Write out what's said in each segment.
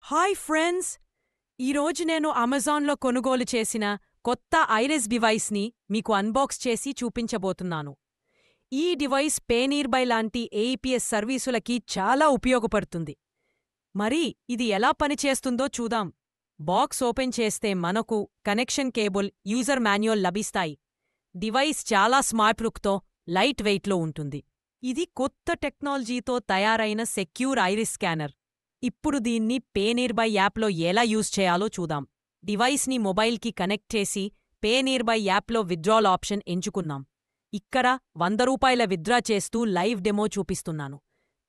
Hi friends! ఈరోజు నేను అమెజాన్లో కొనుగోలు చేసిన కొత్త ఐరిస్ డివైస్ని మీకు అన్బాక్స్ చేసి చూపించబోతున్నాను. ఈ డివైస్ పేనీర్బై లాంటి ఏఈపీఎస్ సర్వీసులకి చాలా ఉపయోగపడుతుంది. మరి ఇది ఎలా పనిచేస్తుందో చూద్దాం. బాక్స్ ఓపెన్ చేస్తే మనకు కనెక్షన్ కేబుల్, యూజర్ మాన్యువల్ లభిస్తాయి. డివైస్ చాలా స్మార్ట్ లుక్తో, లైట్ వెయిట్లో ఉంటుంది. ఇది కొత్త టెక్నాలజీతో తయారైన సెక్యూర్ ఐరిస్ స్కానర్. ఇప్పుడు దీన్ని పేనీర్బై యాప్లో ఎలా యూజ్ చేయాలో చూద్దాం. డివైస్ని మొబైల్కి కనెక్ట్ చేసి పేనీర్బై యాప్లో విత్డ్రాల్ ఆప్షన్ ఎంచుకున్నాం. ఇక్కడ ₹100 విత్డ్రా చేస్తూ లైవ్ డెమో చూపిస్తున్నాను.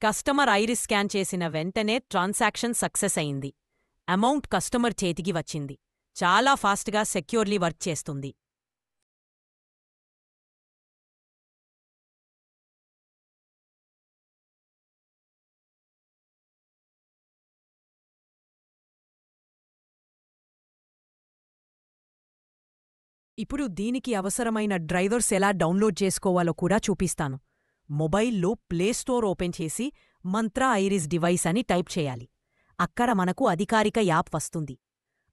కస్టమర్ ఐరిస్ స్కాన్ చేసిన వెంటనే ట్రాన్సాక్షన్ సక్సెస్ అయింది. అమౌంట్ కస్టమర్ చేతికి వచ్చింది. చాలా ఫాస్ట్గా సెక్యూర్లీ వర్క్ చేస్తుంది. ఇప్పుడు దీనికి అవసరమైన డ్రైవర్స్ ఎలా డౌన్లోడ్ చేసుకోవాలో కూడా చూపిస్తాను. మొబైల్లో ప్లేస్టోర్ ఓపెన్ చేసి మంత్రా ఐరిస్ డివైస్ అని టైప్ చేయాలి. అక్కడ మనకు అధికారిక యాప్ వస్తుంది.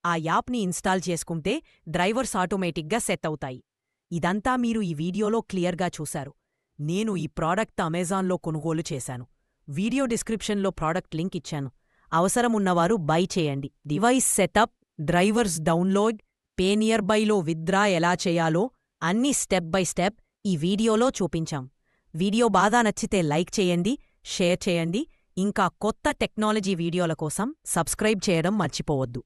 ఆ యాప్ని ఇన్స్టాల్ చేసుకుంటే డ్రైవర్స్ ఆటోమేటిక్గా సెట్ అవుతాయి. ఇదంతా మీరు ఈ వీడియోలో క్లియర్గా చూశారు. నేను ఈ ప్రాడక్ట్ అమెజాన్లో కొనుగోలు చేశాను. వీడియో డిస్క్రిప్షన్లో ప్రాడక్ట్ లింక్ ఇచ్చాను. అవసరం ఉన్నవారు బై చేయండి. డివైస్ సెటప్, డ్రైవర్స్ డౌన్లోడ్, పేనియర్బైలో విత్డ్రా ఎలా చేయాలో అన్నీ స్టెప్ బై స్టెప్ ఈ వీడియోలో చూపించాం. వీడియో బాగా నచ్చితే లైక్ చేయండి, షేర్ చేయండి. ఇంకా కొత్త టెక్నాలజీ వీడియోల కోసం సబ్స్క్రైబ్ చేయడం మర్చిపోవద్దు.